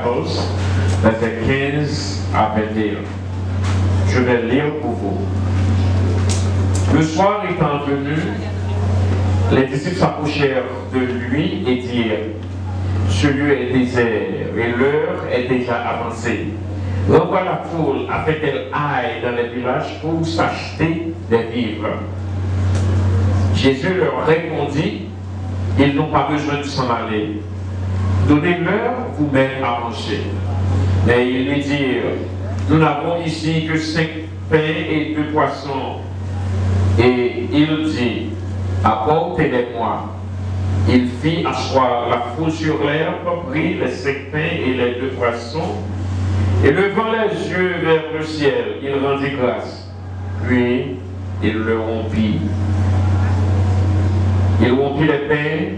14, versets 15 à 21. Je vais lire pour vous. Le soir étant venu, les disciples s'approchèrent de lui et dirent: ce lieu est désert et l'heure est déjà avancée. Renvoie la foule afin qu'elle aille dans les villages pour s'acheter des vivres. Jésus leur répondit: ils n'ont pas besoin de s'en aller. Donnez-leur vous-même à manger. Mais ils lui dirent: nous n'avons ici que 5 pains et 2 poissons. Et il dit: apportez-les-moi. Il fit asseoir la foule sur l'herbe, prit les 5 pains et les 2 poissons, et levant les yeux vers le ciel, il rendit grâce. Puis il le rompit. Il rompit les pains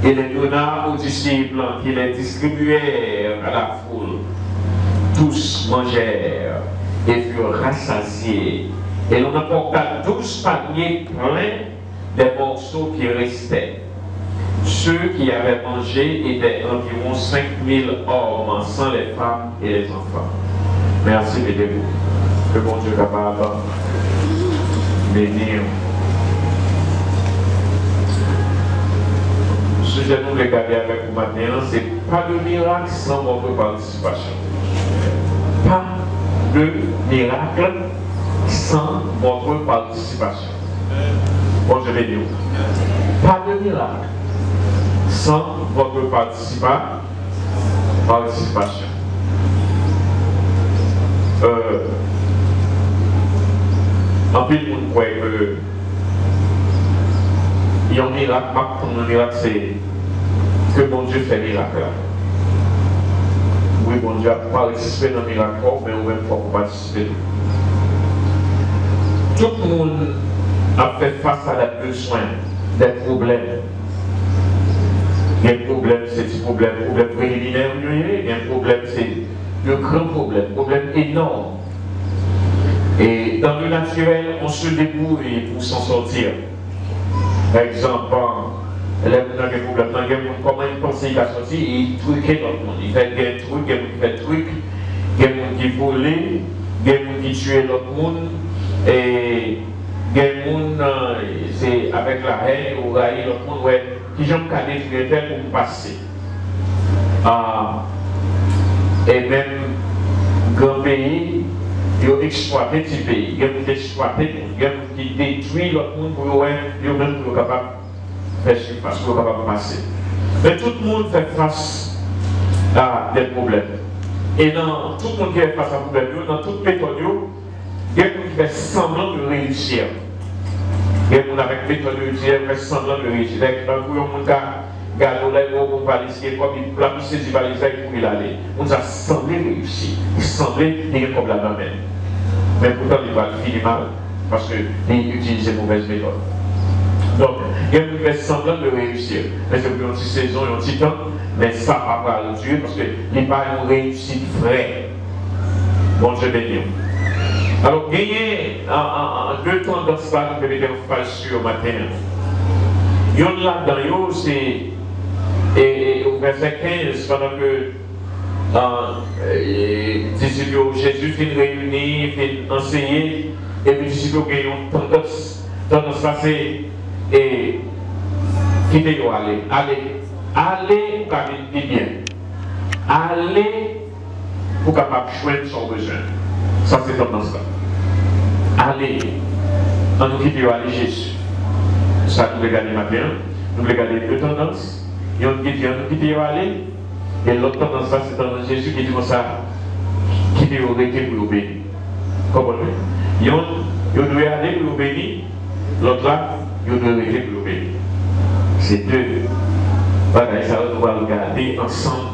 et les donna aux disciples qui les distribuèrent à la foule. Tous mangèrent et furent rassasiés. Et l'on apporta 12 paniers pleins des morceaux qui restaient. Ceux qui avaient mangé étaient environ 5000 hommes, sans les femmes et les enfants. Merci, mettez-vous. Que bon Dieu capable bénir. Ce que nous regarder avec vous maintenant, c'est pas de miracle sans votre participation. Pas de miracle sans votre participation. Bon, je vais dire. Pas de miracle sans votre participation. En plus, on croit que il y a un miracle, un miracle, c'est que bon Dieu fait miracle. Oui, bon Dieu a participé dans le miracle, mais au même fois pour participer. Tout le monde a fait face à des besoins, des problèmes. Il y a un problème, c'est un problème préliminaire, il y a un problème, c'est un grand problème énorme. Et dans le naturel, on se débrouille pour s'en sortir. Par exemple, les gens qui ont des problèmes, comment ils pensent qu'il a sorti, ils truquent dans le monde. Ils font des trucs, ils font des trucs, il y a des gens qui volent, il y a des gens qui tuent l'autre monde, et il y a des gens, c'est avec la haine ou railler l'autre monde, ouais, qui ont calé les terres pour passer. Et même, grand pays, ils ont exploité ce pays, ils ont exploité, ils ont détruit l'autre monde pour eux, même pour capable de faire surface, pour capable de passer. Mais tout le monde fait face à des problèmes. Et dans tout le monde qui fait face à des problèmes, dans toute méthode, il y a des gens qui font semblant de réussir. Il y a des gens avec méthode qui font semblant de réussir. Dans le monde qui gardent là, ils vont valiser, comme ils planifient ces valises pour y aller. On a semblé réussir. Il semblait qu'il y ait comme la même. Mais pourtant, il va finir mal parce qu'il utilise ces mauvaises méthodes. Donc, il y a une fait semblant de réussir. Mais c'est pour une petite saison et un petit temps, mais ça va pas le tuer parce qu'il n'y a pas une réussite vraie. Bon, je vais dire. Alors, gagner deux tendances là, nous devons faire sur matin. Il y en a là-dedans, c'est au verset 15, pendant que Jésus finit réunir, finit enseigner, et puis les disciples ont une tendance là, c'est quitter yo aller pour capable bien, aller pour capable joindre son besoin. Ça c'est tendance là. Aller, on nous quitte aller Jésus. Ça nous regarde maintenant, nous regardons deux tendances. Il y a un qui aller, et l'autre tendance là, c'est tendance Jésus qui dit comme ça, qui dit arrêter pour obéir. Comprenez? Il y a doit aller pour obéir, l'autre là, il doit arrêter pour obéir. C'est deux bagages, ça on va regarder ensemble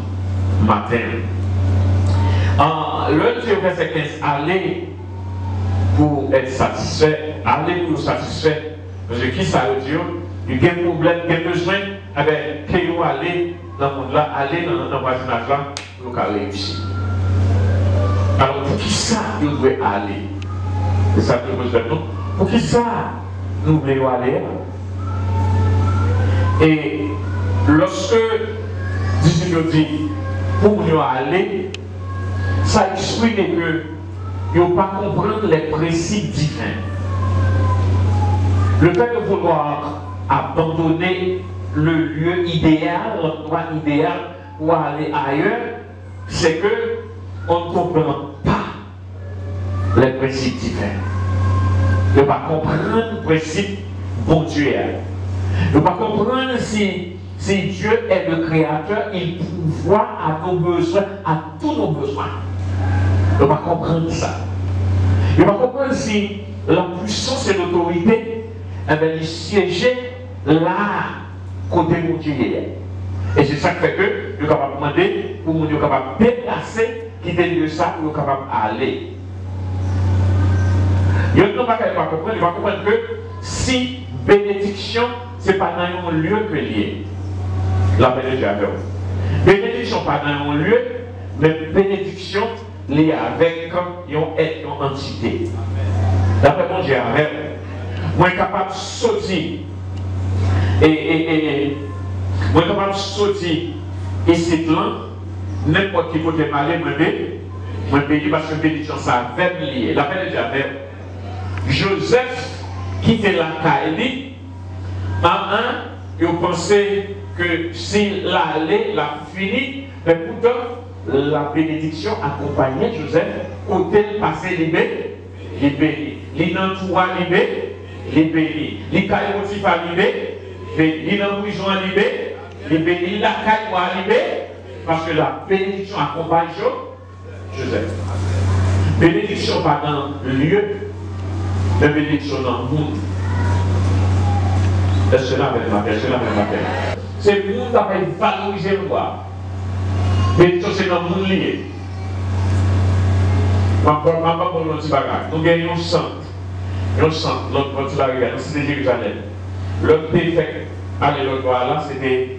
matin. Le Dieu verset 15, aller pour être satisfait, aller pour satisfait. Parce que qui ça veut dire? Il y a un problème, il y a besoin, avec qui aller dans le monde là, aller dans le voisinage là, pour réussir. Alors pour qui ça nous devons aller? C'est ça que nous besoin. Pour qui ça nous voulons aller? Et lorsque disciple dit, pour nous aller, ça exprime que ils ne pas comprendre les principes divins. Le fait de vouloir abandonner le lieu idéal, l'endroit idéal pour aller ailleurs, c'est que on ne comprend pas les principes divins. On ne pas comprendre le principe bon Dieu. On ne pas comprendre si Dieu est le créateur, il pourvoit à nos besoins, à tous nos besoins. On ne pas comprendre ça. On ne pas comprendre si la puissance et l'autorité, eh bien, il siégeait là, côté mon Dieu. Et c'est ça qui fait que nous sommes capables de demander pour nous capables de déplacer, quitter de ça pour nous capables d'aller. Il y a pas comprendre, il va comprendre que si bénédiction, ce n'est pas dans un lieu que lié. La bénédiction avec vous. Bénédiction pas dans un lieu, mais bénédiction liée avec une entité. D'après mon Dieu, avec moi capable de sortir moi capable de sortir ici là, n'importe qui côté malin, moi pays parce que bénédiction ça avec lié. La bénédiction avec Joseph qui était la Kaélie, il pensait que s'il allait, la fini, mais pourtant la bénédiction accompagnait Joseph, côté le passé libéré, il n'entoura libéré, il caille Potiphar libéré, il en prison libéré, il la caille libéré, parce que la bénédiction accompagne Joseph. Bénédiction pas dans le lieu, mais bénédiction dans le monde. Est-ce que là, c'est le monde qui va valoriser le roi. Bénédiction, c'est dans le monde lié. Je ne vais pas pour notre bagage. Nous gagnons un centre. L'autre petit bagage, c'était Jérusalem. L'autre défait, allez, l'autre là, c'était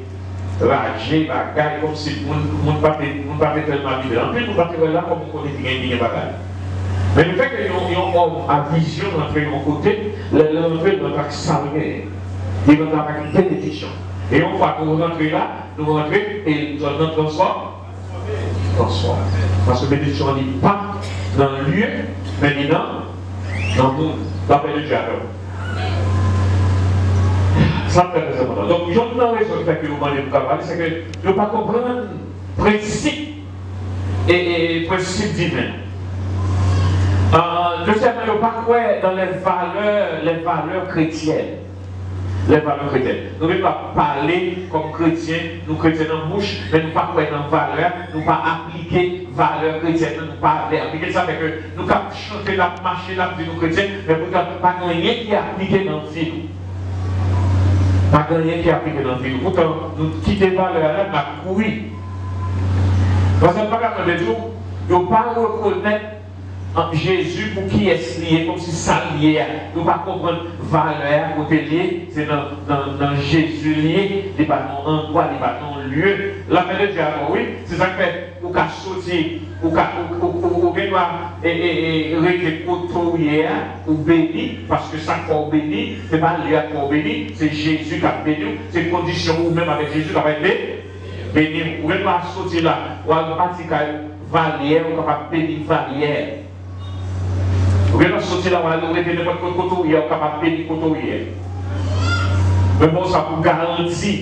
ragé, bagaille, comme si nous ne pas tellement vivre. En plus, nous ne pas là comme on connaît bien bagaille. Mais le fait que nous avons une vision d'entrer de mon côté, l'entrée de notre salvé. Il va avoir une bénédiction. Et une fois que vous rentrez là, nous rentrons et nous allons transformer. Parce que bénédiction n'est pas dans le lieu, mais dans le monde. D'après le diable. Ça me fait très important. Donc, il y a une raison qui fait que vous demandez pour parler, c'est que nous ne pas comprendre le principe et principe divin. Deuxièmement, il ne pas croire dans les valeurs chrétiennes. Les valeurs chrétiennes. Nous ne pouvons pas parler comme chrétiens, nous chrétiens dans la bouche, mais nous ne pouvons pas croire dans les valeurs, nous ne pouvons pas appliquer valeurs chrétiennes, nous ne pouvons pas appliquer ça, fait que nous pouvons chanter, marcher, la vie nous chrétiens, mais pourtant, pas rien qui est appliqué dans le vie. Pas rien qui est appliqué dans le vie. Pourtant, nous quittons les valeurs-là, nous avons couru. Parce que nous ne pouvons pas dire, nous ne pouvons pas reconnaître Jésus pour qui est lié, comme si ça lié. Nous ne pouvons pas comprendre valeur, côté lié, c'est dans Jésus lié, des bâtons endroit, des bâtons lieu. La paix de Dieu, oui, c'est ça que fait, ou qu'à sortir, ou doit rester autorisé ou béni, parce que ça qu'on béni, ce n'est pas lié qu'on béni, c'est Jésus qui a béni, c'est une condition où même avec Jésus qui a été béni. Ou doit sortir là, ou à partir valière, ou capable de bénir valière. Vous pouvez sortir là, vous pouvez n'importe quel côté, vous capable de bénir côté. Mais bon, ça pour garantir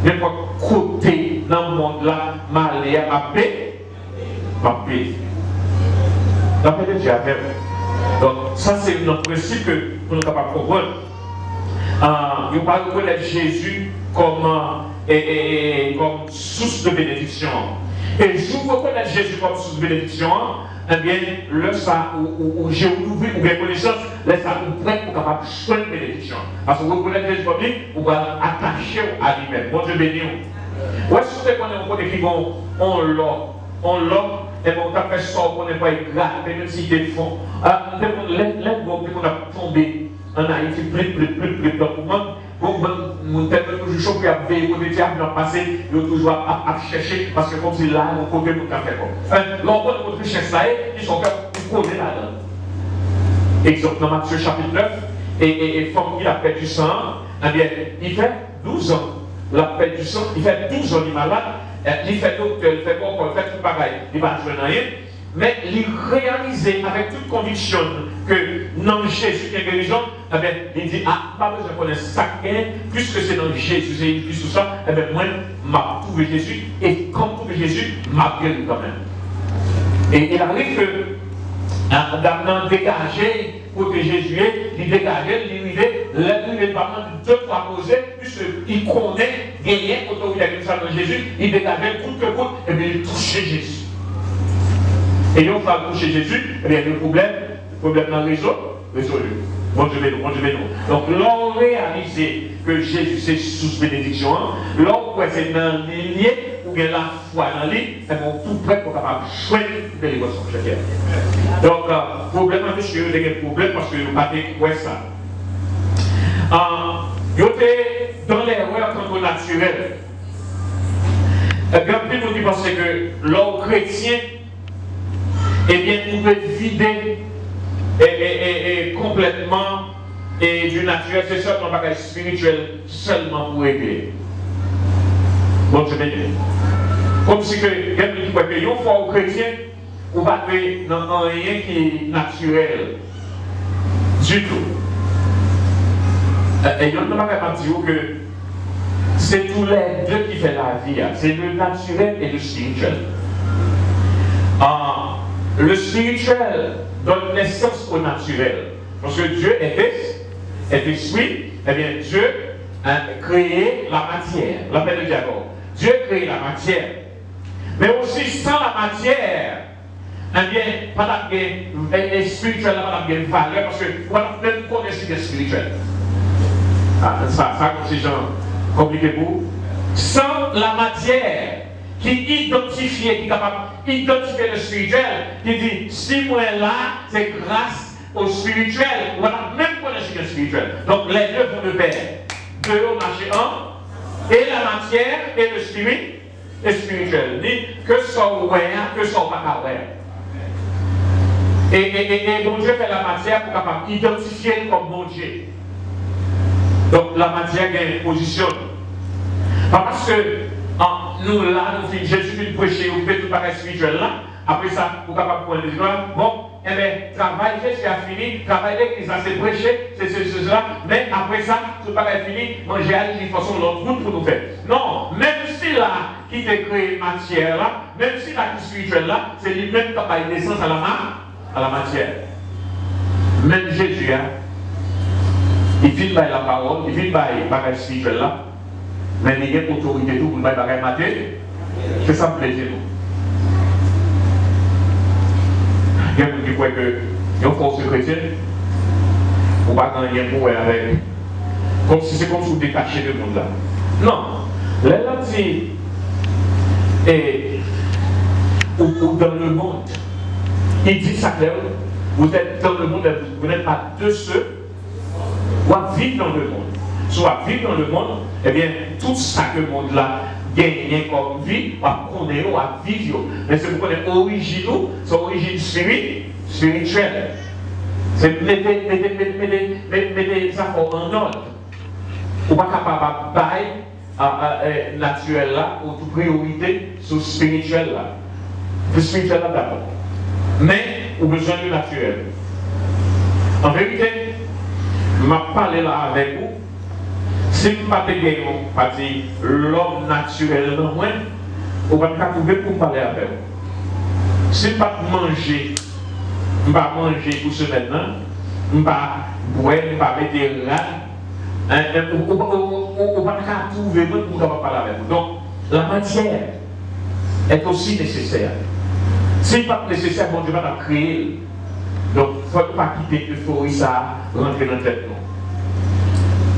n'importe côté dans le monde là, malheur, ma paix. La paix de Dieu avec vous. Donc, ça, c'est notre principe que nous sommes capables de comprendre. Il ne faut pas reconnaître Jésus comme source de bénédiction. Et si vous reconnaissez Jésus comme source de bénédiction, eh bien, là, ça, où j'ai ouvert, ou bien connaissance, là, ça vous prête pour capable de soigner une bénédiction. Parce que vous reconnaissez Jésus comme lui, vous allez attacher à lui-même. Bon Dieu béni. Ou est-ce que vous connaissez qui vont, on l'a, et on a fait ça, on n'est pas grave, même si des fonds. Les groupes qu'on a tombé en Haïti, plus dans le moment. Mon tête est toujours chaud pour veiller pour les diables dans le passé, ils ont toujours à chercher parce que comme c'est là, on connaît mon café. L'envoi de votre richesse là, ils sont faits pour connaître là-dedans. Exemple dans Matthieu chapitre 9, et femme qui a perdu du sang, eh bien, il fait 12 ans. La perte du sang, il fait 12 ans il est malade, il fait docteur, il fait bon, il fait tout pareil, il va jouer rien. Mais il réalisait avec toute conviction que dans Jésus qui est guérison, eh bien, il dit, ah, pas besoin de connaître ça, puisque c'est dans Jésus, c'est plus tout ça, eh bien, moi, m'a trouvé Jésus, et comme trouvé Jésus, m'a guéri quand même. Et il arrive que, dans dégagé, pour que Jésus ait, il dégageait, il est pas mal de 2-3 posés, puisqu'il connaît, gagner, quand il a vu ça dans Jésus, il dégageait coûte que coûte, et bien, il touchait Jésus. Et on va toucher Jésus, eh bien, le problème dans le réseau, résolu. Bon Dieu, nous. Donc, l'on réalise que Jésus c'est sous bénédiction, l'on voit c'est dans les liens, ou bien la foi dans les, c'est tout prêt pour capable de jouer de l'émotion chrétienne. Donc, problème avec monsieur, il y a un problème parce que vous n'avez pas découvert ça. Il était dans l'erreur quant au naturel. Grand plus nous pensent que l'homme chrétien, eh bien, vous pouvez vider complètement du naturel, c'est seulement un bagage spirituel seulement pour aider. Bon, je vais dire. Comme si que, une fois au chrétien, vous ne pas dans rien qui est naturel. Du tout. Et il ne va pas dire que c'est tous les deux qui font la vie. C'est le naturel et le spirituel. Le spirituel donne naissance au naturel. Parce que Dieu est esprit, eh bien Dieu a créé la matière. L'appel de dialogue. Dieu a créé la matière. Mais aussi sans la matière, eh bien, pas de spirituel, pas de valeur, parce que vous n'avez même connaître ce qui est spirituel. Ça comme ces gens compliqués pour vous. Sans la matière, qui identifie, qui est capable d'identifier le spirituel, qui dit, si moi là, c'est grâce au spirituel, on va même connaître ce qui est spirituel. Donc les deux vont de pair. Deux au marché un, et la matière et le spirit, et spirituel. Dit que ça ouvert, que ça pas ouvert. Et bon Dieu fait la matière pour capable d'identifier comme bon Dieu. Donc la matière gagne une position. Parce que nous là, Jésus fait prêcher, vous faites tout pareil spirituel là. Après ça, vous êtes capable de prendre des histoires. Bon, eh bien, travail, Jésus a fini, travail l'église, c'est prêcher, c'est cela. Mais après ça, tout pareil fini, manger à d'une façon l'autre route pour nous faire. Non, même si là, qui t'a créé matière là, même si la vie spirituelle là, c'est lui-même qui a une naissance à la matière. Même Jésus, hein, il vient par la parole, il vient par la spirituelle là. Mais il y a une autorité tout pour ne pas mater. C'est ça le plaisir. Il y a des gens qui croient que une force chrétienne, on ne va pas gagner pour avec. Comme si c'est comme si vous détachez le monde là. Non. Les gens disent, ou dans le monde, il dit ça clair, vous êtes dans le monde, vous n'êtes pas de ceux qui vivent dans le monde. Soit vivre dans le monde, eh bien, tout ça que le monde là gagne comme vie, on connaît, on vivre. Mais c'est pour connaître l'origine, c'est l'origine spirituelle. C'est mettre ça en ordre. On n'est pas capable de bailler naturel là, ou toute priorité sur spirituel là. Le spirituel là d'abord. Mais, on a besoin du naturel. En vérité, je vais parler là avec vous. Si vous ne parlez pas de l'homme naturel dans moi, vous ne pouvez pas trouver pour parler avec vous. Si vous ne mangez, vous ne pas manger pour ce maintenant, vous ne pas boire, vous ne pas mettre là, vous ne pas trouver pour parler avec vous. Donc, la matière est aussi nécessaire. Si ce n'est pas nécessaire, bon Dieu va la créer. Donc, il ne faut pas quitter l'euphorie, ça rentrer dans la tête.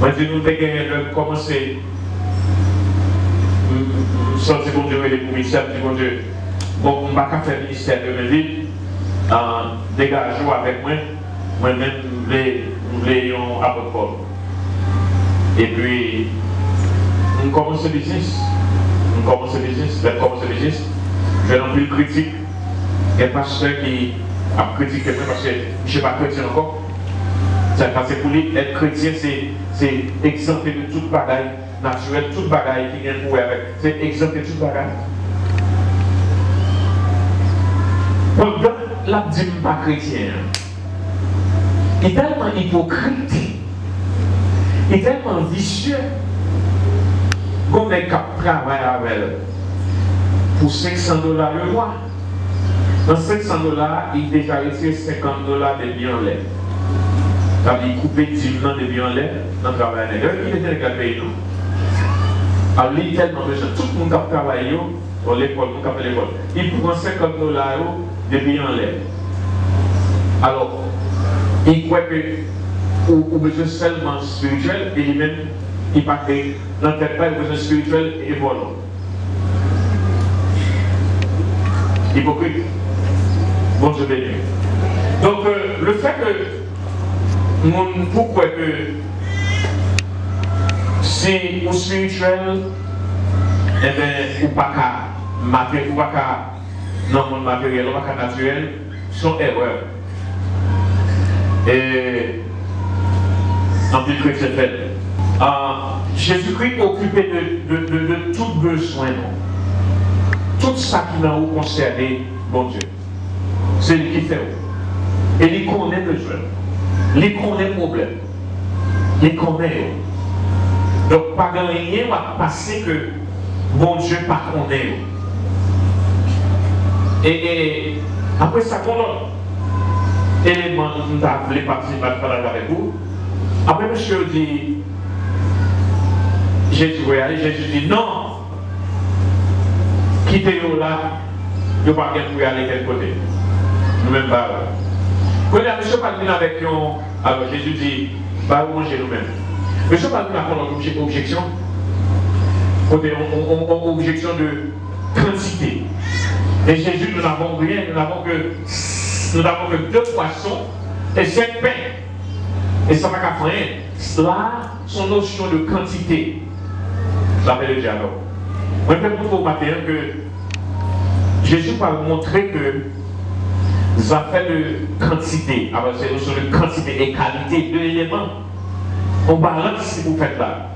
Maintenant, nous avons commencé à sortir bon Dieu et les commissaires, bon Dieu. Bon, on ne va pas faire le ministère de ma vie, dégageons avec moi, moi-même, nous voulons à votre Paul. Et puis, on commence le business. Je n'ai plus de critique. Il y a un pasteur qui a critiqué moi parce que je ne suis pas chrétien encore. Parce que pour lui, être chrétien, c'est exempté de toute bagaille naturel, tout bagaille qui vient pour avec. C'est exemple de tout bagaille. Pendant la dîme pas chrétien, il est tellement hypocrite, il est tellement vicieux, qu'on est capable de travailler avec elle pour $500 le mois. Dans $500, il déjà retiré $50 de biens en l'air. C'est-à-dire qu'il coupe 10 000 de biens en l'air dans le travail. Il était dans le pays. Alors, il est tellement besoin. Tout le monde qui travaille dans l'école, tout le monde qui a fait l'école. Il prend $50 de biens en l'air. Alors, il croit que ou besoin seulement spirituel et lui-même, il part dans la tête pas besoin spirituel et volant. Hypocrite. Bon Dieu béni. Donc, le fait que pourquoi que c'est au spirituel, eh bien, ou pas qu'à matériel, ou pas qu'à non monde matériel, ou pas qu'à naturel, sont erreurs. Et en plus chrétien fait. Jésus-Christ est occupé de tout besoin. Tout ça qui n'a pas concerné, bon Dieu. C'est lui qui fait. Et il connaît le besoin. Il connaît le problème. Il connaît. Donc, pas rien va passer que bon Dieu pas connaît. Et après ça, qu'on a élément nous avons voulu participer à parler avec vous. Après, monsieur dit, Jésus dit non. Quittez-nous là, nous ne pouvons pas aller quel côté. Nous-mêmes pas. Quand monsieur parle avec nous, alors Jésus dit, bah manger nous-mêmes. Monsieur parle avec une objection. Objection de quantité. Et Jésus, nous n'avons rien, nous n'avons que 2 poissons et 5 pains. Et ça ne va pas faire. Cela, son notion de quantité. Ça fait le dialogue. Moi, je vais vous dire au matin que Jésus va montrer que ça fait de quantité. Alors, c'est une notion de quantité et qualité, 2 éléments. On balance si vous faites là.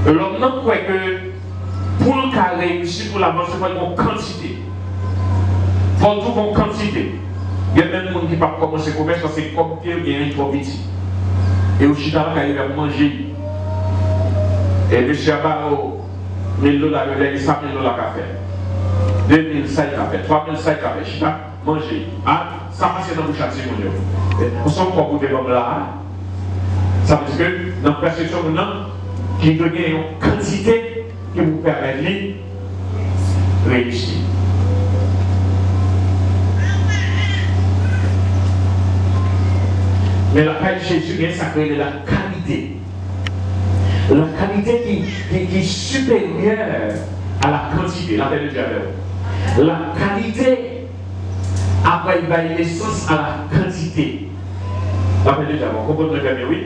L'homme n'a quoi que pour le cas réussir pour l'avancer, il faut une quantité. Il faut trouver une quantité. Il y a même des gens qui ne peuvent pas commencer à commerce parce que c'est comme il y a un trop petit. Et au Chita, il va manger. Et le Chiabao, $1 000, il a $100 000 café. 2 000 ça café, 3 000 ça café, Chita, manger. Ah, ça passe dans le chat, c'est mon. On sent qu'on vous développe là. Ça veut dire que dans la perception maintenant, qui donne une quantité qui vous permet de réussir. Mais la paix de Jésus, ça crée de la qualité. La qualité qui est supérieure à la quantité, la paix de Dieu. La qualité, après, il va y l'essence à la quantité. La paix de Dieu, vous comprenez bien, oui?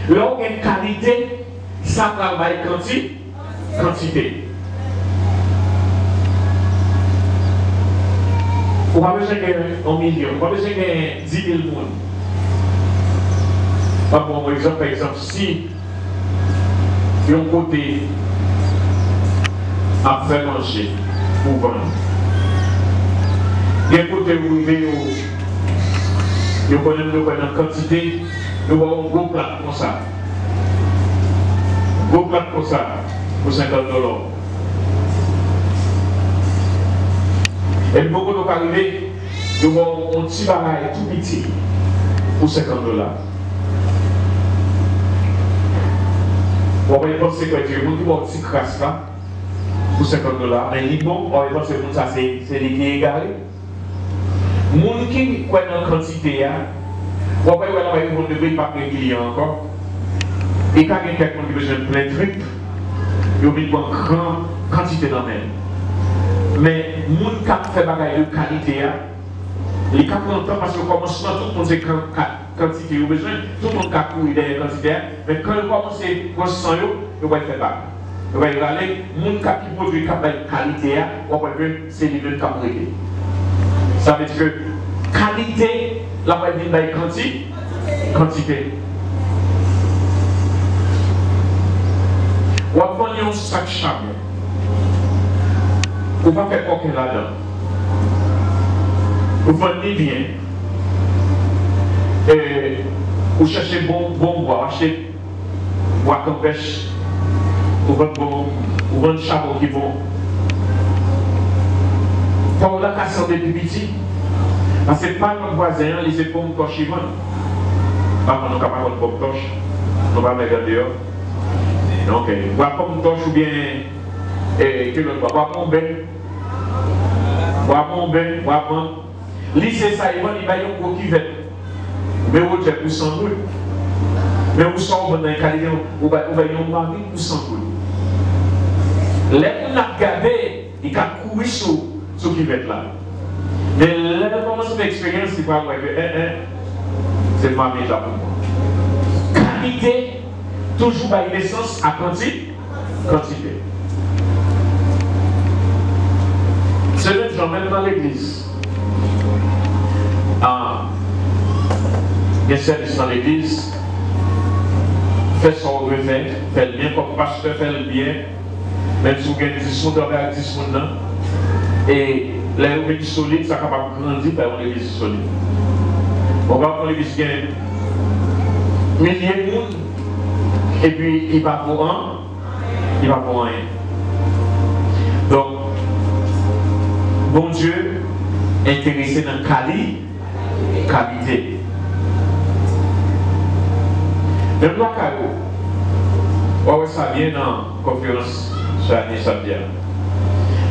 Là où il y a une qualité, ça travaille quantité. On va besoin d'un million, on va besoin de 10 000 personnes. Par exemple, si de un côté à faire manger pour vendre, d'un côté où vous connaissez une quantité, nous avons un gros plat comme ça. Un gros plat comme ça pour $50. Et beaucoup de arriver, nous avons un petit barrage tout petit pour $50. On va y penser que tu as un petit crasse là pour $50. Mais bon, on va y penser que ça c'est les qui est égaré. Les gens qui croient dans la quantité, on va y voir qu'ils ne devraient pas payer client encore. Et quand il y a quelqu'un qui a besoin de plein de trucs, il y a une grande quantité dans même. Mais les gens qui fait bagaille de qualité, les cas prennent temps parce que commencement, tout le monde sait quantité au besoin, tout le monde a couru derrière la quantité, mais quand il commence à prendre 100 euros, il va faire pas. Il va y aller, les gens qui produisent de qualité, on va dire que c'est les mêmes qui ça veut dire que qualité, la va dire quantité. sac charbon. Vous ne pouvez pas faire aucun là-dedans. Vous vendez bien. Et vous cherchez bon bois, achetez bois comme pêche. Vous vendez charbon qui vont. Pour la casse des petits. Parce que pas notre voisin, les épaules torches ils vendent. Pas qu'on nous capable de pomme torche. On va mettre dehors. Donc, bois pomme torche ou bien que l'autre bois bombé. Bois bombé, bois bombé. Lycée ça, il va y avoir un gros qui va. Mais vous êtes pour 100 000. Mais vous sortez dans un qualité, vous voyez un mari pour 100 000. Les gens qui regardé, ils ont couru sur ce qui va être là. Mais là, comment cette expérience, c'est pas vrai que c'est le mari là pour moi. Qualité, toujours par naissance à quantité. C'est même gens, même dans l'église. Il y a un service dans l'église, fait ce qu'on veut faire, fait le bien comme pasteur, fait le bien, même si vous avez 10 personnes, vous avez 10 personnes, et là, vous avez du solide, ça capable de grandir, faire une église solide. On va prendre l'église qui a milliers de monde, et puis il va pour un, il va pour rien. Donc, bon Dieu, intéressé dans la qualité. Même là, on va ça bien dans la conférence sur l'année samedi.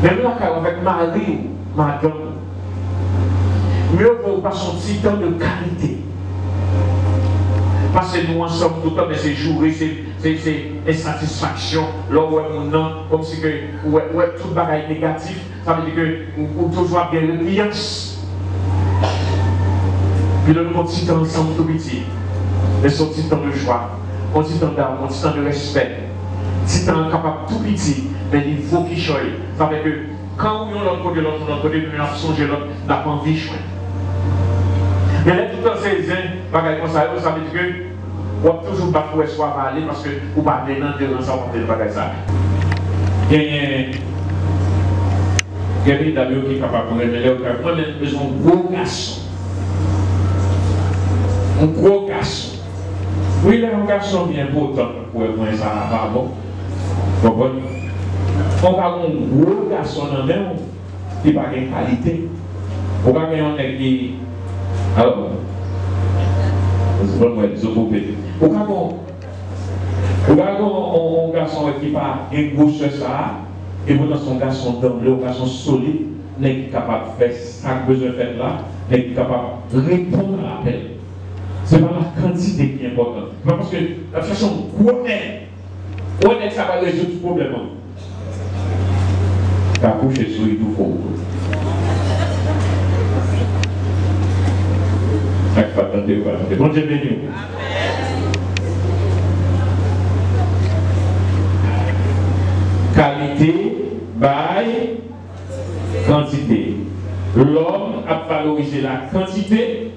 Même là, avec Marie, madame, mieux vaut pas son petit temps de qualité. Parce que nous ensemble tout le temps, mais c'est jouer, c'est insatisfaction. Là où on a, comme si que tout le bagage négatif, ça veut dire que on toujours bien le clience. Puis là, nous avons un petit temps ensemble tout petit. Mais son petit temps de joie, un petit temps d'amour, un petit temps de respect, un petit temps capable tout petit, mais il faut qu'il choiisse. Ça veut dire que quand on est l'autre côté, nous avons songé l'autre, nous n'avons pas envie de choisir. Mais là, tout le temps, c'est bagaille comme ça, ça veut dire que on va toujours pas pouvoir soit aller parce que vous ne pouvez pas aller dans le sens de bagaille ça. Il y a des d'ailleurs qui sont capables de révéler au cas. Moi, j'ai besoin d'un gros garçon. Un gros garçon. Oui, il est un garçon bien important pour moi, ça va bon. On va avoir un gros garçon dans le même qui n'a pas de qualité. On va avoir un qui. Alors, c'est bon, moi, je vais on va avoir un garçon qui n'a pas un gros ça, et vous dans son garçon d'homme, un garçon solide, n'est capable de faire ça que besoin de faire là, n'est capable de répondre à l'appel. Ce n'est pas la quantité qui est importante. Parce que la façon honnête, ça va résoudre tout problème. Tu as couché sur lui tout faux. Bon Dieu béni. Qualité, bail, quantité. L'homme a valorisé la quantité.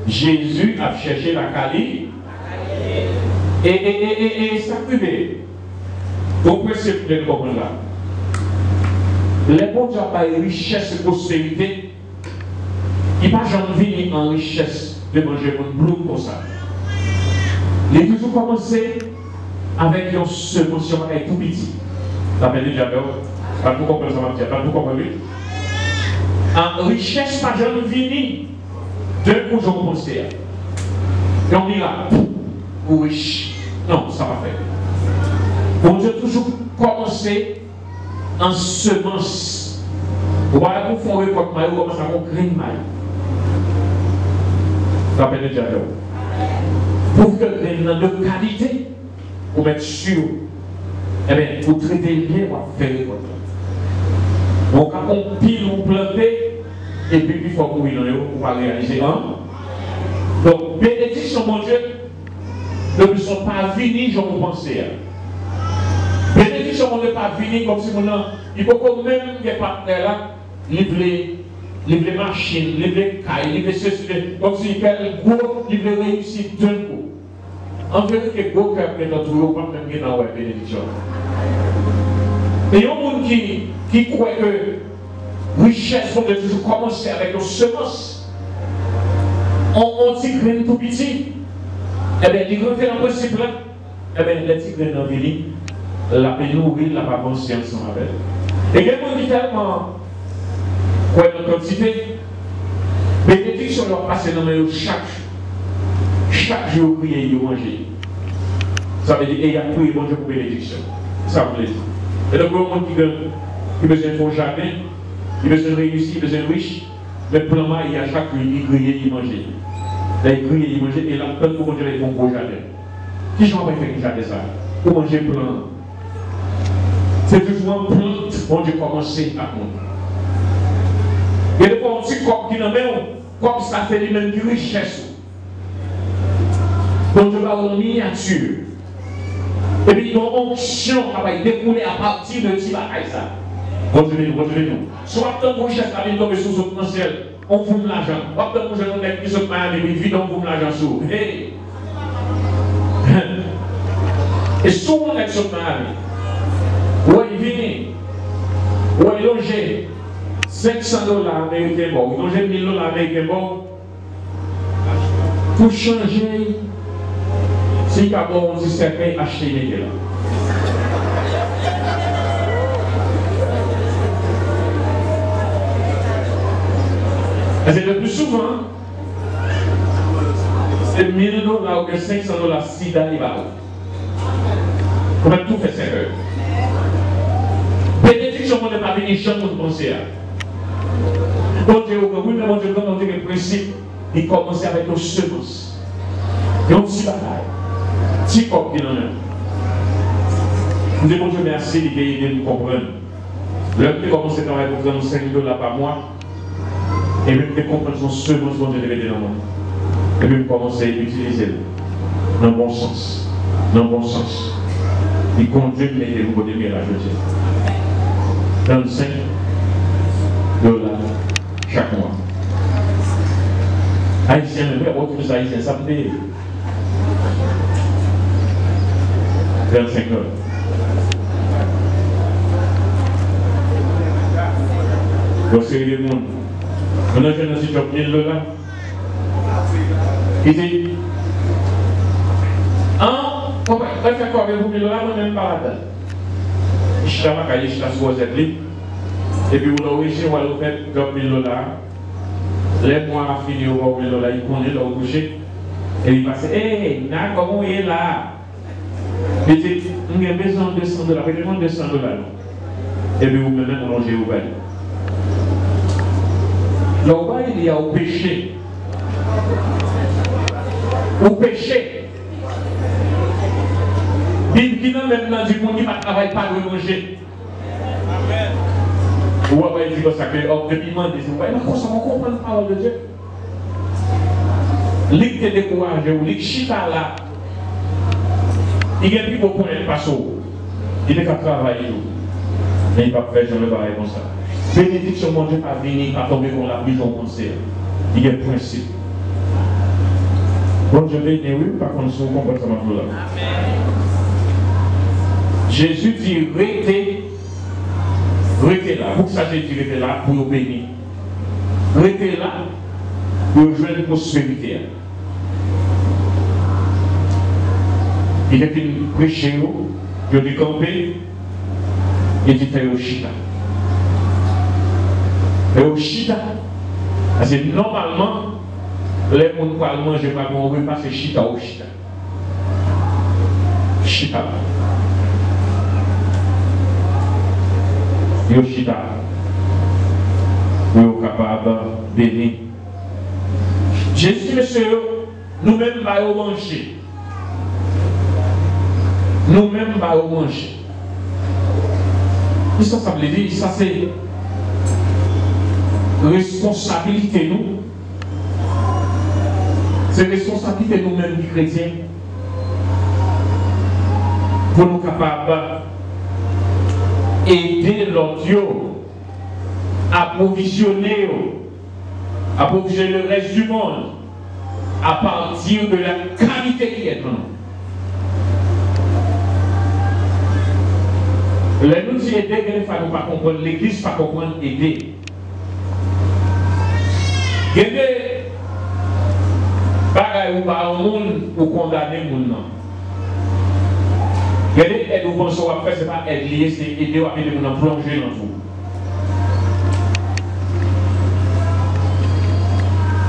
Jésus a cherché la qualité. Et ça privé. Vous pouvez se comprendre là. Les bons Dieu pas de richesse et prospérité. Il n'a pas jamais vu en richesse de manger un bloc comme ça. Il a toujours commencé avec une semence tout petit. Ça veut dire pas pour comprendre ça, va dire, pas pour comprendre. En richesse, pas jamais vu. Deux coups de pensée. Et on dit là, ou riche. Non, ça va faire. Bon Dieu toujours commencer en semence. Vous voyez, vous font un récolte maille, vous commencez à faire grain maille. Ça s'appelle déjà là. Pour que le grain de qualité, vous mettre sûr, eh bien, vous traitez bien, vous faire récolte. Donc, quand on pile ou planter, et puis il faut courir dans l'eau pour réaliser un. Donc, bénédiction, mon Dieu, ne sont pas finis, je vous pensais. Bénédiction, on n'est pas fini comme si on a. Il faut que même les partenaires là, livrer machines, livrer cailles, livrer ceci, comme si il fait gros, livrer réussite d'un coup. en vérité, que gros cœur est entouré, pas même dans la bénédiction. Et il y a un monde qui croit que richesse, on doit toujours commencer avec nos semences. On dit graine tout petit. Eh bien, il rentre dans le principe là. Eh bien, les petits graines dans le vie, la paix nourrir, la pas avancer ensemble avec. Et il y a un monde qui tellement, quoi, dans la quantité, bénédiction leur passe dans le chaque jour, prier et manger. Ça veut dire, et il y a prié, bon Dieu, pour bénédiction. Ça veut dire. Et donc, il y a un monde qui a besoin de faire jardin, il a besoin de réussir, il a besoin de riche, mais pour le moment, il y a chaque jour, il prier et manger. Là, il prier et manger, et là, pour manger, il faut un gros jardin. Qui j'en vais faire un jardin ça? Pour manger plein. C'est toujours un plante, bon Dieu, commencer à prendre. Il y a des fois, un petit corps qui n'a même, comme ça fait les mêmes de richesse. Donc, je vais avoir une miniature. Et puis, une onction qui va découler à partir de ce bagaille ça. Retenez-nous. Soit tant que richesse va tomber sur ce potentiel, on vous met l'argent. Soit tant que je n'ai plus de mal, et vite, on vous met l'argent sur. Hey! Et souvent, on est sur mal. Où il vient, où il loge $500 américains, bon, il loge $1000 américains, bon, pour changer. Si d'abord on dit certains acheter les gars. Parce que le plus souvent, c'est $1000 ou que $500 si d'aller là. On a tout fait sérieux. Bénédiction, on n'est pas venu jamais nous penser à. Donc, oui, mais mon Dieu, comme on dit le principe, il commence avec nos semences. Et on s'y bataille. Petit corps qui en a. Nous disons, bon Dieu, merci de nous comprendre. L'homme qui commence à travailler pour nous $5 par mois, et même de comprendre son semence, bon Dieu, de mettre dans le monde. Et puis, commencer à l'utiliser dans le bon sens. Dans le bon sens. Il conduit les nouveaux démirages, je dis. $35 chaque mois. Haïtien, mais autres Haïtiens, ça me paye. $25. Donc, c'est le monde. On a fait un site $1000. Il dit, on va faire quoi avec vous $1000, on n'aime pas la date. Je suis là, je suis là sur cette ligne. Et puis, vous avez réussi, on va faire $1000. Les mois à finir, on va $1000, il connaît, il va coucher. Et il passe, hé, comment il est là? Il dit, on a besoin de $200, vraiment $200. Et puis, vous me mettez manger au bail. Là, au bail, il y a au péché. Au péché. Il n'a même pas dit qu'on ne travaille pas de manger. Ou on va dire comme ça que depuis moi, mais comment ça on comprend la parole de Dieu? L'île te découragé ou l'île chita là, il y a plus beaucoup de passer. Il est qu'à travailler. Mais il ne va pas faire jamais pareil comme ça. Bénédiction, mon Dieu, pas venir, pas tomber dans la prison comme ça. Il y a un principe. Bon Dieu, oui, par contre, si vous comprenez ça, là. Jésus dit, restez là. Pour que ça, j'ai dit, restez là pour nous bénir. Restez là pour jouer une prospérité. Il est venu prêcher, il a décampé, il dit, fais au chita. Et au chita, parce que normalement, les gens qui parlent manger, pas qu'on repas, c'est chita au chita. Chita. Yo chita. Yo capable de bénir. Jésus, monsieur, nous-mêmes, nous manger. Nous-mêmes, nous manger. Ça veut dire, ça c'est responsabilité nous. C'est responsabilité nous-mêmes, les chrétiens, pour nous capables d'aider l'autre à approvisionner le reste du monde à partir de la qualité qui est en nous. Les nous disons aider, il ne faut pas comprendre. L'église ne faut pas comprendre aider. Il y a des bagailles où pas un monde pour condamner le monde. Il y a des aides où on va faire, ce n'est pas aide liée, c'est aider à aider les gens à plonger dans tout.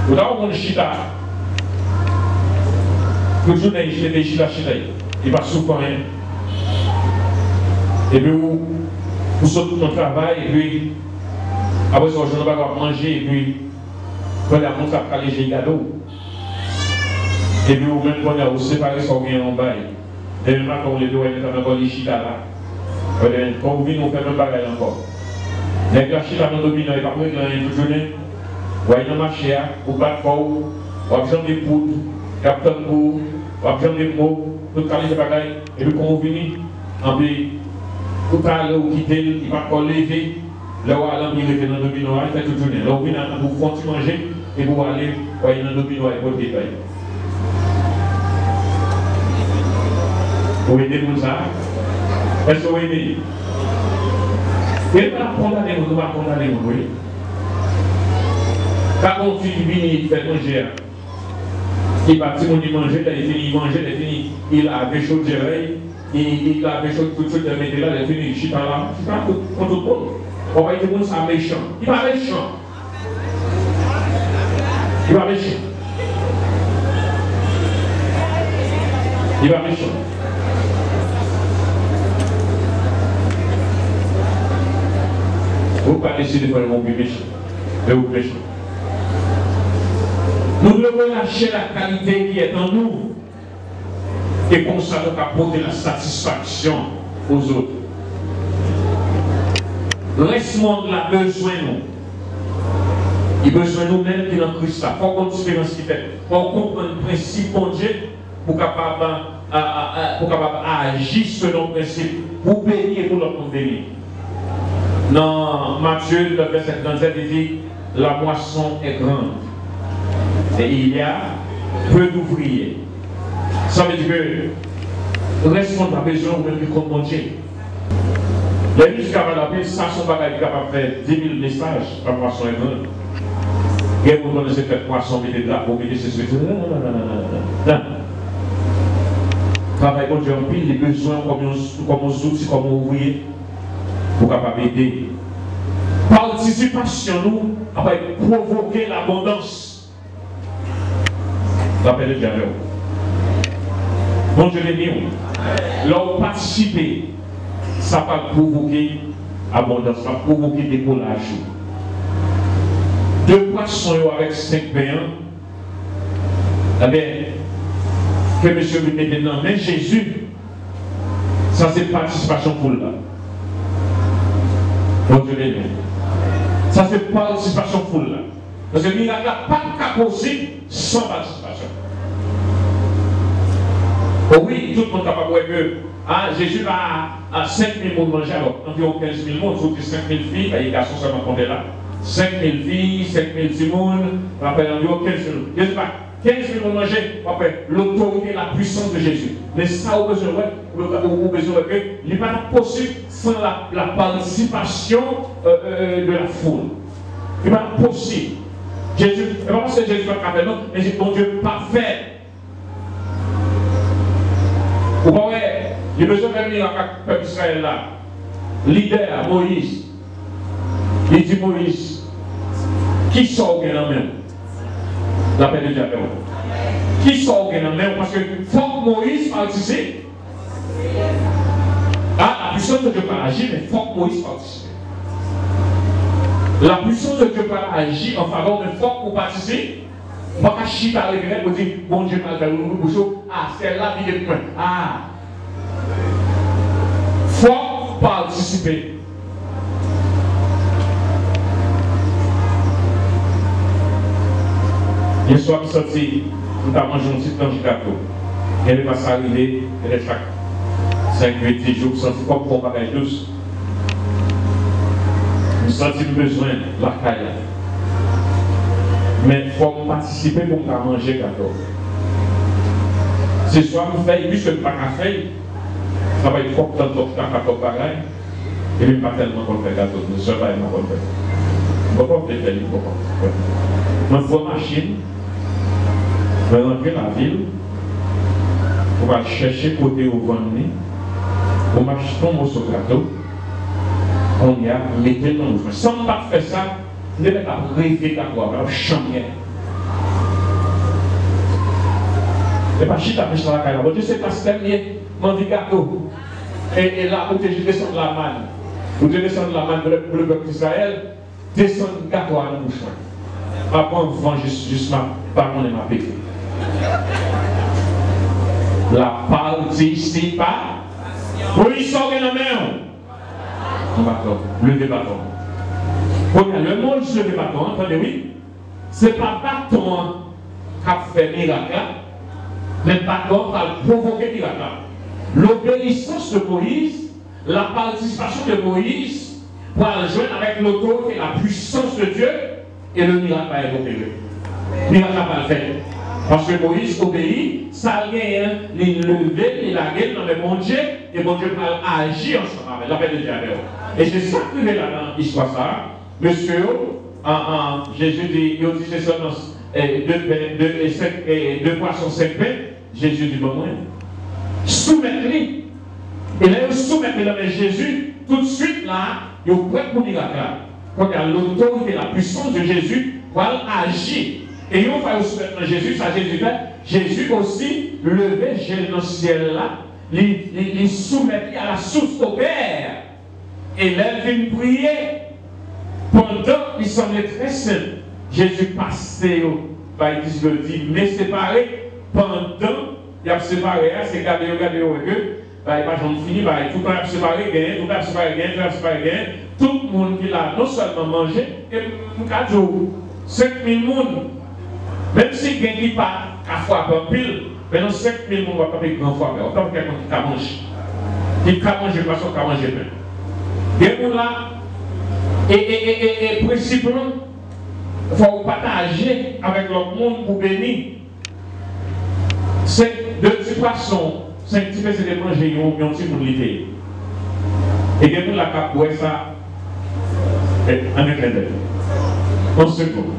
Vous avez un chita. Tout jour, il y a chita. Il ne va pas souffrir rien. Et puis, vous sortez ton travail, et puis, après ça, je ne vais pas manger, et puis, quand la montre a léger le cadeau. Et puis, vous même quand vous séparez ce qu'on vient en bas. Et puis, quand vous les deux, vous avez encore les chita là. Quand vous venez, vous faites même bagaille encore. Les gars, chita dans le dominant, et par contre, il y a une journée. Vous voyez dans le marché, vous battez fort, vous avez besoin de poudres, vous avez besoin de mots, vous avez besoin de mots, tout le temps, les bagailles. Et puis, quand vous venez, en puis, tout à l'heure, vous quittez, il va encore lever. Là où il est dans le domino, il fait toute journée. Là où vous continuez à manger et vous allez dans le domino et vous détaillez. Vous aidez pour ça? Est-ce que vous aidez? Et nous allons condamner, nous allons condamner, oui. Quand on finit, il fait manger. Il partit, on dit manger, il finit manger, il finit, il a fait chaud de il a fait chaud tout de suite, il met là, il finit, je suis pas là, je suis pas contre tout le monde. On va dire que c'est méchant. Il va méchant. Il va méchant. Il va méchant. Vous parlez ici de faire mon but méchant. Mais vous méchant. Nous devons lâcher la qualité qui est en nous. Et comme ça, nous apporter la satisfaction aux autres. Le reste monde a besoin de nous. Il a besoin de nous-mêmes qui sont dans Christ. Il faut qu'on différencie ce qu'il fait. Il faut qu'on comprenne le principe de Dieu pour capable agir selon le principe. Pour bénir et pour l'autre bénir. Dans Matthieu, le verset 37, il dit la moisson est grande. Et il y a peu d'ouvriers. Ça veut dire que le reste monde a besoin de nous comme Dieu. Les musiciens capables d'appeler, ça sont bagages capables de faire 10 000 messages par moisson et grande. Et vous connaissez faire moisson, mettez de la peau, mettez ceci, non. Travail pour Dieu en pile, les besoins comme aux outils, comme aux ouvriers, pour capable d'aider. Participation, nous, après provoquer l'abondance. L'appel de Dieu. Bon Dieu les miens. Leur participer. Ça va provoquer abondance, ça va provoquer décollage. 2 poissons avec 5 pains. Eh bien, que monsieur me mette dans mais Jésus, ça c'est participation pour là. Donc je l'ai dit. Ça c'est participation pour là. Parce que le miracle n'a pas possible sans participation. Oh oui, tout le monde est capable de voir que Jésus va à 5 000 personnes manger, alors environ 15 000 personnes, sauf que 5 000 filles, les garçons seulement comptés là. 5 000 filles, 5 000 Simone, après environ 15 000. Jésus va 15 000 personnes manger, après l'autorité, la puissance de Jésus. Mais ça, vous besoin que il n'est pas possible sans la participation de la foule. Il n'est pas possible. Jésus, et pas parce que Jésus va faire non, mais c'est ton Dieu parfait. Vous voyez, il a besoin de venir dans le peuple d'Israël là. Leader, Moïse. Il dit Moïse, qui sort au gain même? L'appel de Dieu. Qui sort au gain même? Parce que faut que Moïse participe. La puissance de Dieu peut agir, mais il faut que Moïse participe. La puissance de Dieu peut agir en faveur, mais il faut qu'on participe. Pas qu'à chier à l'église pour dire, bon Dieu m'a fait le bouchon, c'est là qui est point. Faut participer. Hier soir, je suis sorti, nous avons mangé un petit temps de gâteau. Et elle va s'arriver, elle est chaque 5-8 jours, sorti comme pour pareil tous. Nous sentons besoin de la caille. Mais il faut participer pour manger le gâteau. Ce soir, nous faisons, puisque nous ne pas faire, ça va être fort dans le gâteau pareil. Et même pas tellement qu'on fait gâteau, nous sommes pas qu'on fait. Pourquoi on fait des pourquoi? On prend machine, on va rentrer dans la ville, on va chercher côté au vendu, on va acheter un morceau de gâteau, on y a, mettez le nom. Sans pas faire ça, vous n'avez pas rêver à quoi, on va changer. Et pas chita plus dans la caille. Bon Dieu, c'est pas terminé, mon dit gâteau. Et là, vous devez descendre la manne. Vous devez descendre la manne pour le peuple d'Israël, descendre gâteau à nous bouchons. Après, on vend juste par mon et ma péché. La participe pas. Oui, sort de la main. Un bâton, lever bâton. Le mot lever bâton, entendez, oui? Ce n'est pas bâton qui a fait miracle, mais bâton qui a provoqué miracle. L'obéissance de Moïse, la participation de Moïse, pour joindre avec l'autorité et la puissance de Dieu, et le miracle va être opéré. Le miracle va pas le faire. Parce que Moïse obéit, ça a gagné, il levé, il a gagné dans le bon Dieu, et bon Dieu va agir ensemble avec la paix de Dieu. Et c'est ça que là dans l'histoire ça. Monsieur, Jésus dit, il dit c'est seulement 2 poissons 5 pains. Jésus dit bon moi. Soumettez-les. Et là, soumettez mais Jésus, tout de suite là, il est prêt pour miracle. Quand il y a l'autorité, la puissance de Jésus, pour agir. Et il va soumettre Jésus, ça Jésus fait. Jésus aussi, levé dans le ciel là, il soumet à la source au Père. Et là, il vient prier. Pendant, il semblait très simple. Jésus passait, il dit, mais séparé, pendant, il a séparé, c'est regardez, il n'y a pas de fini, tout le monde a séparé, tout le monde a séparé, tout le monde qui l'a non seulement mangé, et 4 jours, 5000 personnes, même si quelqu'un qui pas à fois par pile, mais non 5000 personnes va pas grand fois, mais autant que quelqu'un qui a mangé. Qui a mangé, parce qu'il a mangé plein. Et pour là, et principalement, il faut partager avec l'autre monde pour bénir. C'est de toute façon, 5 petits c'est de manger, ils ont un petit monde l'été. Et bien, la cap, ça, en un clin d'œil. On se coupe.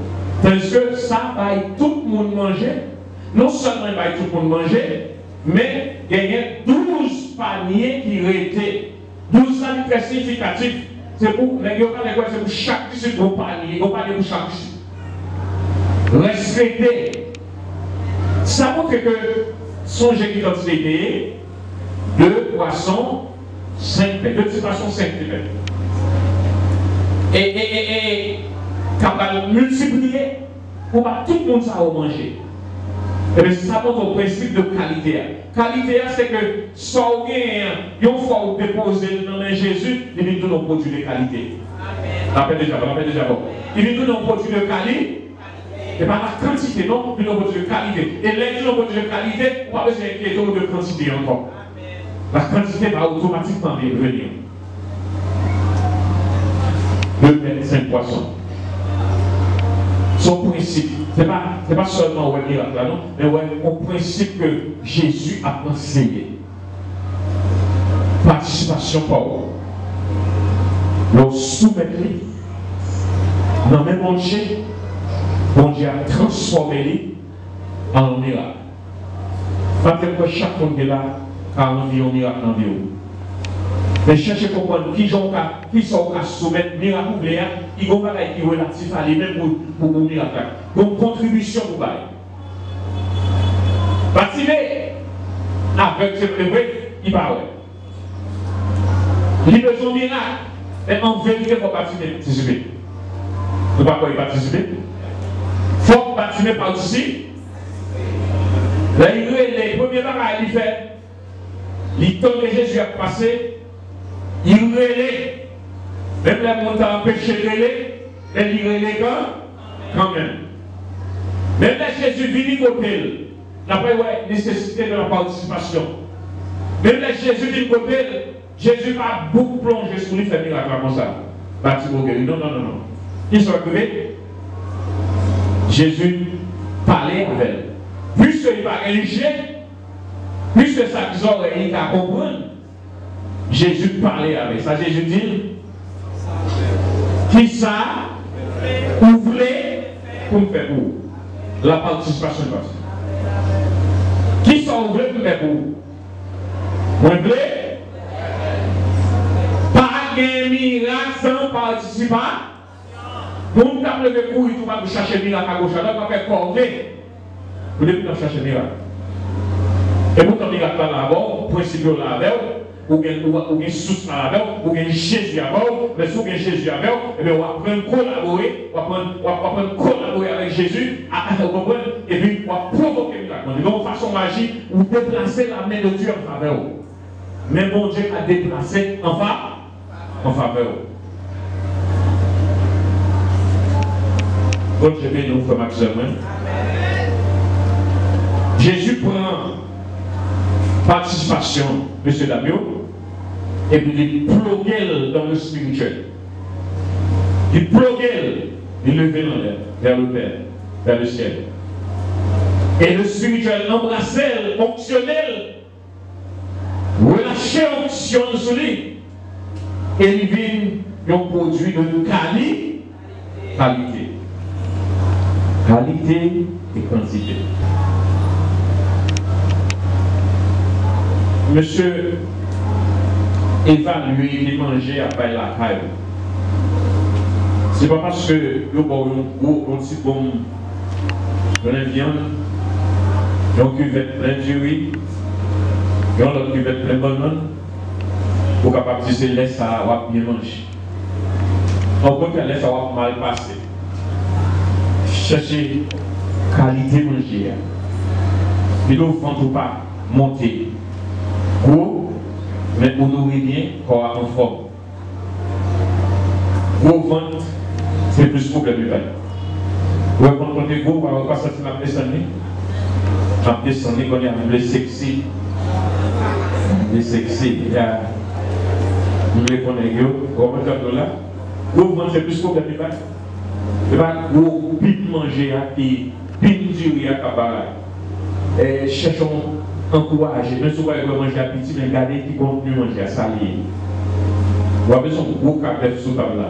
Parce que ça va tout le monde manger, non seulement il va tout le monde manger, mais il y a 12 paniers qui étaient 12 paniers très significatifs. C'est pour, mais il y a pas c'est pour chaque disciple au panier, il n'y a pas pour chaque disciple. Respecter. Ça montre que songez qui quantité 2 poissons, 5 pains. 2 poissons, 5 pains. Et quand on va multiplier, on va tout le monde ça va manger. Et bien, ça montre au principe de qualité. Qualité, c'est que sans gain, il faut déposer dans le Jésus, il vient de nos produits de qualité. Rappelez déjà, il vient de nos produits de qualité. Et pas la quantité, non, il vient de nos produits de qualité. Et les nos produits de qualité, on va besoin de quantité encore. La quantité va automatiquement venir. 2,5 poissons. Son principe, ce n'est pas seulement un miracle, non, mais un principe que Jésus a enseigné. Participation par eux. Nous soumettre, dans le même manger, bon Dieu a transformé en miracle. Parce que chaque monde est là, car on vit un miracle dans la vie. Mais cherchez à comprendre qui sont à soumettre miracle ou bien, il y a un bagage qui est relatif à lui-même pour le miracle. Donc, contribution pour bagage. Participer avec ce vrai, il parle. Il a besoin de miracle. Mais en vérité, il faut participer. Vous ne pouvez pas participer. Il faut participer. Là, les premiers bagages qu'il fait, les temps que Jésus a passé, il relève, même la montagne a empêché de relève, et il relève quand même. Même là, Jésus vit côté, d'après la nécessité de la participation. Même là, Jésus vit côté, Jésus va beaucoup plonger sur lui, faire miracle comme ça. Non. Ils sont arrivés, Jésus parlait avec elle. Puisqu'il va religieux, puisque ça qu'ils auraient à comprendre, Jésus parlait avec ça. Jésus dit, qui ça, ouvrez pour me faire pour la participation de votre. Qui ça ouvrez pour me faire pour? Moi, je pas de miracle sans participation. Pour nous taper le coup, il faut chercher miracle à gauche, là, on va faire corvée. Vous devez chercher miracle. Et vous, quand miracle là, d'abord, principe là, avec ou bien sous là, avec ou bien Jésus avec mais si vous avez Jésus avec et bien on va prendre collaborer, on va collaborer avec Jésus, et puis on va provoquer miracle. De façon magique, ou déplacer la main de Dieu en faveur. Mais bon Dieu a déplacé en faveur. Donc je vais nous faire maximum. Jésus prend participation, M. Damio, et puis il plogue dans le spirituel. Il plogue, il levait en l'air, vers le Père, vers le ciel. Et le spirituel embrassait, onctionnel, relâchait onction sur lui. Et il vient un produit de qualité. Qualité et quantité. Monsieur évaluer les manger après la caille. C'est pas parce que vous avez un petit bon de la viande, une cuvette pleine de riz, une autre cuvette pleine de bananes, pour capable de se laisser ça bien manger. On peut que laisser ça mal passer. Chercher qualité manger. Il ne faut pas monter. Gros, mais honorer bien, corps en forme. Gros ventre, c'est plus problème de taille. Vous comprenez gros, on va pas sortir ma descendre. Ma descendre, on est avec les sexy. Les sexy, il y a. Vous les connaissez, vous comprenez là. Gros ventre, c'est plus problème de taille. Il va gros, pile manger à pied, pile durer à cabaret. Cherchons. Encourager, même si vous voulez manger à petit, mais regardez qui continue à manger à salé. Vous avez besoin de gros caractère sur la table là.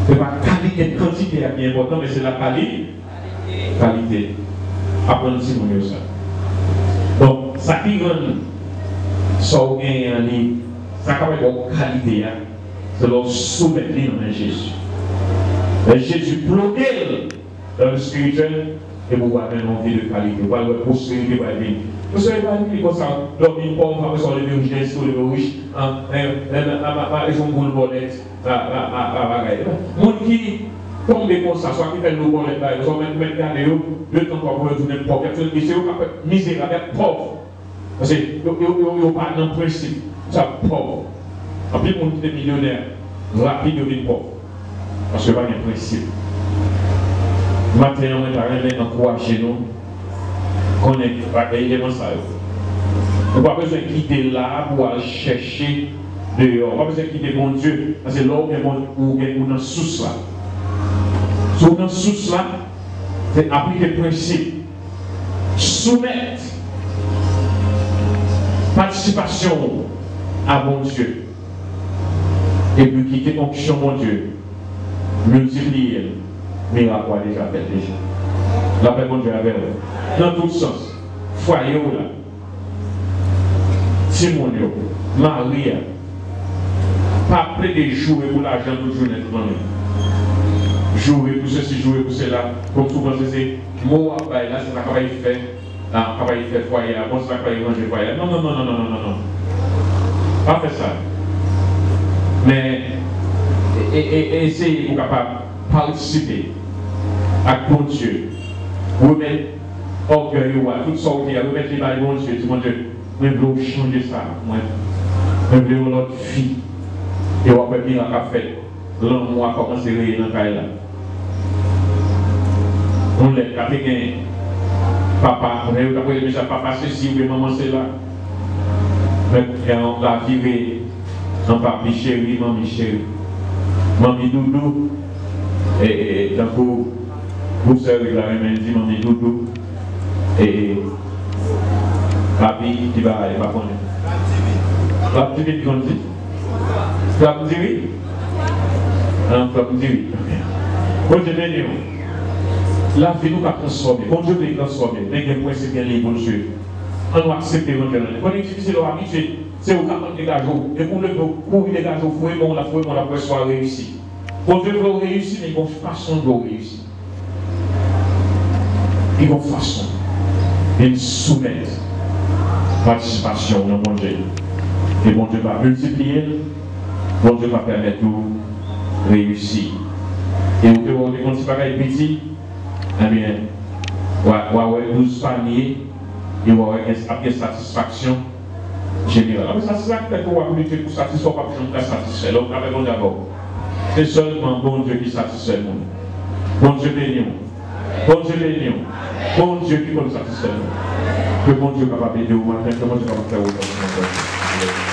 Ce n'est pas la qualité, la quantité qui est importante, mais c'est la qualité. Apprenez si vous voulez ça. Donc, ça qui rend ça au gain en ligne, ça qui va qualité, c'est leur soumettre dans Jésus. Mais Jésus bloqué dans le spirituel. Et vous avez une vie de qualité, vous avez une prospérité pour la vie. Vous savez pas dire comme ça, l'homme pauvre, après son levé riche, sur levé riche, ils ont une bonne bolette, les gens qui tombent comme ça, soit qui fait une bolette là, ils ont même gardé le temps pour retourner pauvre. C'est eux qui sont misérables, pauvres. Parce qu'ils n'ont pas de principe, ça pauvre. En plus, les gens qui sont millionnaires, rapide deviennent pauvres. Parce qu'il n'y a pas de principe. Matin, on va encourager nous, qu'on est élément ça. On n'a pas besoin de quitter là pour aller chercher dehors. On n'a pas besoin de quitter mon Dieu, parce que là, on est dans sous là. Si on est dans sous là, c'est appliquer le principe. Soumettre participation à mon Dieu. Et puis quitter fonction mon Dieu. Multiplier. Miracle a déjà fait déjà. La paix, bon Dieu, avec vous. Dans tout sens. Foyer là. Simon, Maria. Pas près de jouer pour l'argent pour journée. Jouer pour ceci, jouer pour cela. Comme souvent, c'est mot à bail là, c'est pas comment il fait. Comment il fait foyer. Bon, c'est pas comment il mange foyer. Non. Pas faire ça. Mais, essayez pour capable participer à mon Dieu. Remettre orgueil ou tout ça, remettre les balles, mon Dieu, mon Dieu. Je veux changer ça. Je veux une autre fille. Et on va bien à faire. L'homme a commencé à réunir dans le cas là. On l'a fait papa, on a dit papa ceci, ou maman c'est là. Mais on l'a viré en papi chéri, mamie chéri. Mamie doudou. Et d'un coup, vous savez, il a dit mamie doudou. Et Papi, qui va aller, pas connaître. La petite qui dit. Tu vas me dire oui? Non, tu vas me dire oui. Bon Dieu béni. La vie nous va transformer. Bon Dieu peut transformer. Les gens vont c'est bien les bons Dieu. On doit accepter notre Dieu. Quand on est difficile à habituer, c'est au 40 dégâts. Et pour le courir des gars, on la pour soit réussi. Bon Dieu veut réussir, mais il y a une façon de réussir. Il y a une façon de soumettre participation dans mon Dieu. Et bon Dieu va multiplier, bon Dieu va permettre de réussir. Et vous pouvez quand c'est pas petit, eh bien, vous avez 12 paniers, et vous avez une satisfaction générale. Mais ça, c'est ça que vous avez pour satisfaire, pas pour satisfaire. Donc, avec d'abord, c'est seulement bon Dieu qui satisfait le monde. Bon Dieu béni. Bon Dieu béni. Bon Dieu qui peut nous satisfaire. Que bon Dieu est capable de vous, que bon Dieu est capable de faire autant.